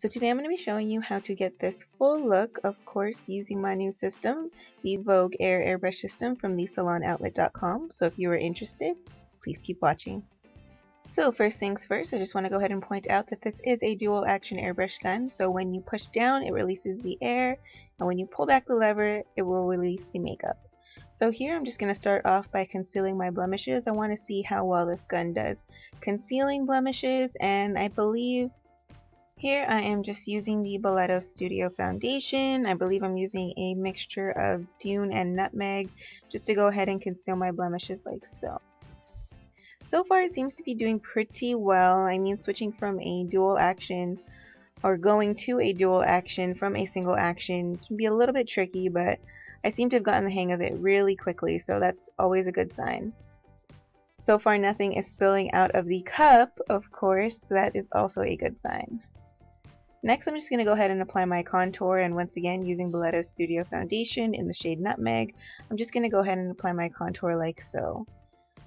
So today I'm going to be showing you how to get this full look, of course, using my new system, the Vogue Air Airbrush system from thesalonoutlet.com. So if you are interested, please keep watching. So first things first, I just want to go ahead and point out that this is a dual action airbrush gun. So when you push down, it releases the air, and when you pull back the lever, it will release the makeup. So here I'm just going to start off by concealing my blemishes. I want to see how well this gun does concealing blemishes, and I believe here I am just using the Balletto Studio Foundation. I believe I'm using a mixture of Dune and Nutmeg just to go ahead and conceal my blemishes like so. So far it seems to be doing pretty well. I mean, switching from a dual action or going to a dual action from a single action can be a little bit tricky, but I seem to have gotten the hang of it really quickly, so that's always a good sign. So far nothing is spilling out of the cup, of course, so that is also a good sign. Next, I'm just going to go ahead and apply my contour, and once again, using Balletto Studio Foundation in the shade Nutmeg, I'm just going to go ahead and apply my contour like so.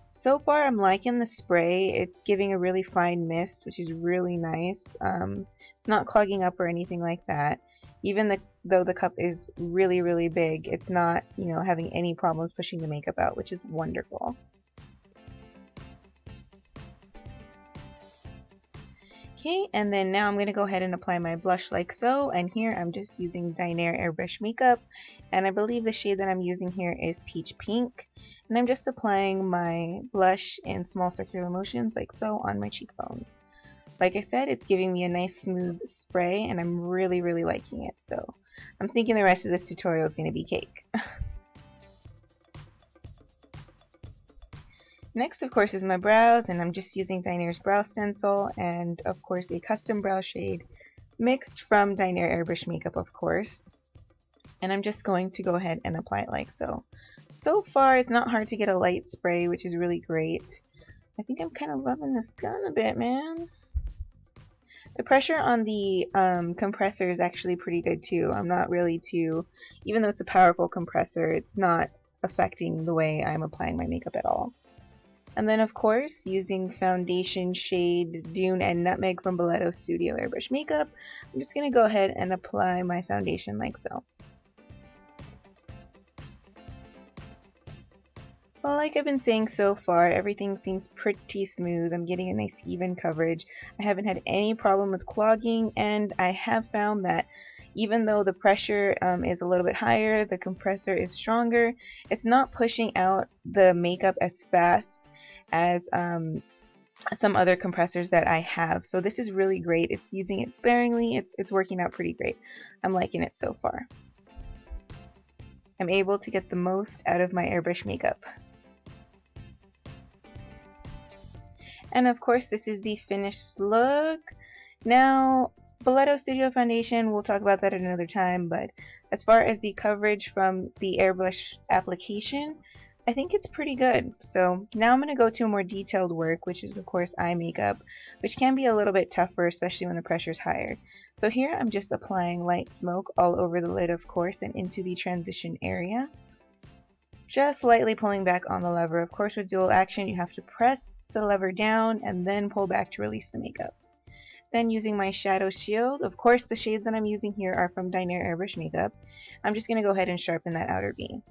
So far, I'm liking the spray. It's giving a really fine mist, which is really nice. It's not clogging up or anything like that. Even though the cup is really, really big, it's not, having any problems pushing the makeup out, which is wonderful. Okay, and then now I'm going to go ahead and apply my blush like so, and here I'm just using Dinair Airbrush Makeup, and I believe the shade that I'm using here is Peach Pink, and I'm just applying my blush in small circular motions like so on my cheekbones. Like I said, it's giving me a nice smooth spray, and I'm really, really liking it, so I'm thinking the rest of this tutorial is going to be cake. Next, of course, is my brows, and I'm just using Dinair's Brow Stencil and, of course, a custom brow shade mixed from Dinair Airbrush Makeup, of course. And I'm just going to go ahead and apply it like so. So far, it's not hard to get a light spray, which is really great. I think I'm kind of loving this gun a bit, man. The pressure on the compressor is actually pretty good, too. I'm not really even though it's a powerful compressor, it's not affecting the way I'm applying my makeup at all. And then, of course, using foundation shade Dune and Nutmeg from Balletto Studio Airbrush Makeup, I'm just going to go ahead and apply my foundation like so. Well, like I've been saying so far, everything seems pretty smooth. I'm getting a nice even coverage. I haven't had any problem with clogging, and I have found that even though the pressure is a little bit higher, the compressor is stronger, it's not pushing out the makeup as fast as some other compressors that I have. So this is really great. It's using it sparingly. It's working out pretty great. I'm liking it so far. I'm able to get the most out of my airbrush makeup. And of course, this is the finished look. Now, Balletto Studio Foundation, we'll talk about that at another time, but as far as the coverage from the airbrush application, I think it's pretty good. So now I'm going to go to more detailed work, which is of course eye makeup, which can be a little bit tougher, especially when the pressure is higher. So here I'm just applying light smoke all over the lid, of course, and into the transition area. Just lightly pulling back on the lever. Of course, with dual action, you have to press the lever down and then pull back to release the makeup. Then using my shadow shield, of course the shades that I'm using here are from Dinair Airbrush Makeup. I'm just going to go ahead and sharpen that outer V.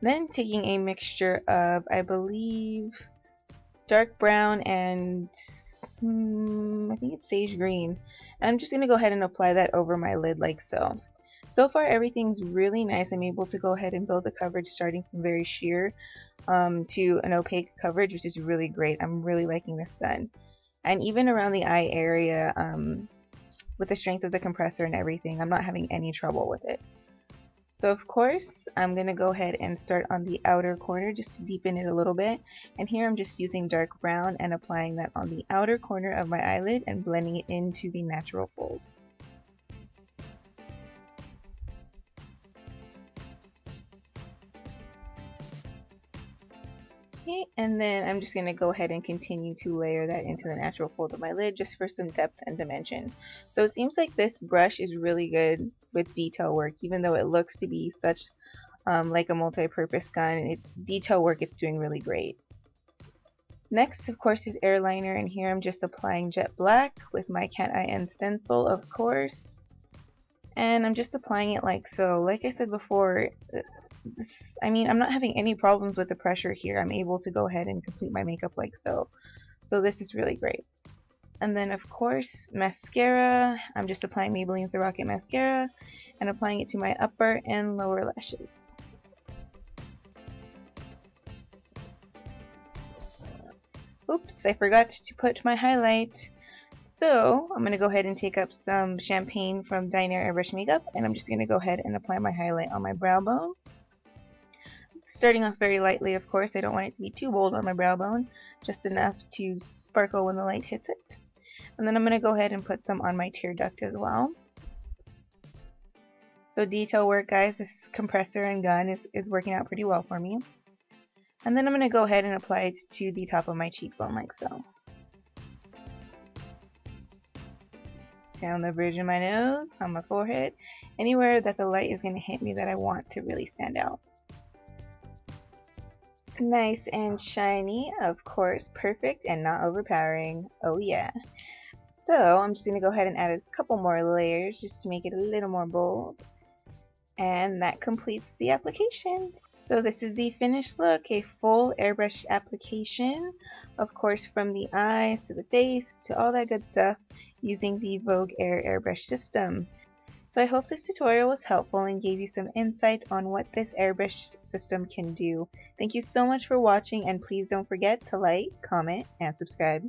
Then taking a mixture of, I believe, dark brown and I think it's sage green. And I'm just going to go ahead and apply that over my lid like so. So far everything's really nice. I'm able to go ahead and build the coverage starting from very sheer to an opaque coverage, which is really great. I'm really liking this gun. And even around the eye area, with the strength of the compressor and everything, I'm not having any trouble with it. So of course, I'm going to go ahead and start on the outer corner just to deepen it a little bit. And here I'm just using dark brown and applying that on the outer corner of my eyelid and blending it into the natural fold. Okay, and then I'm just going to go ahead and continue to layer that into the natural fold of my lid just for some depth and dimension. So it seems like this brush is really good with detail work, even though it looks to be such like a multi-purpose gun. Detail work, it's doing really great. Next, of course, is airliner, and here I'm just applying jet black with my cat eye and stencil, of course. And I'm just applying it like so. Like I said before, I'm not having any problems with the pressure here. I'm able to go ahead and complete my makeup like so. So this is really great. And then, of course, mascara. I'm just applying Maybelline's The Rocket Mascara and applying it to my upper and lower lashes. Oops, I forgot to put my highlight. So I'm going to go ahead and take up some champagne from Diner Airbrush Makeup, and I'm just going to go ahead and apply my highlight on my brow bone. Starting off very lightly, of course. I don't want it to be too bold on my brow bone, just enough to sparkle when the light hits it. And then I'm going to go ahead and put some on my tear duct as well. So detail work, guys, this compressor and gun is working out pretty well for me. And then I'm going to go ahead and apply it to the top of my cheekbone like so. Down the bridge of my nose, on my forehead, anywhere that the light is going to hit me that I want to really stand out. Nice and shiny, of course, perfect and not overpowering. Oh yeah. So I'm just going to go ahead and add a couple more layers just to make it a little more bold. And that completes the application. So this is the finished look, a full airbrush application, of course from the eyes to the face to all that good stuff using the Vogue Air Airbrush system. So I hope this tutorial was helpful and gave you some insight on what this airbrush system can do. Thank you so much for watching, and please don't forget to like, comment, and subscribe.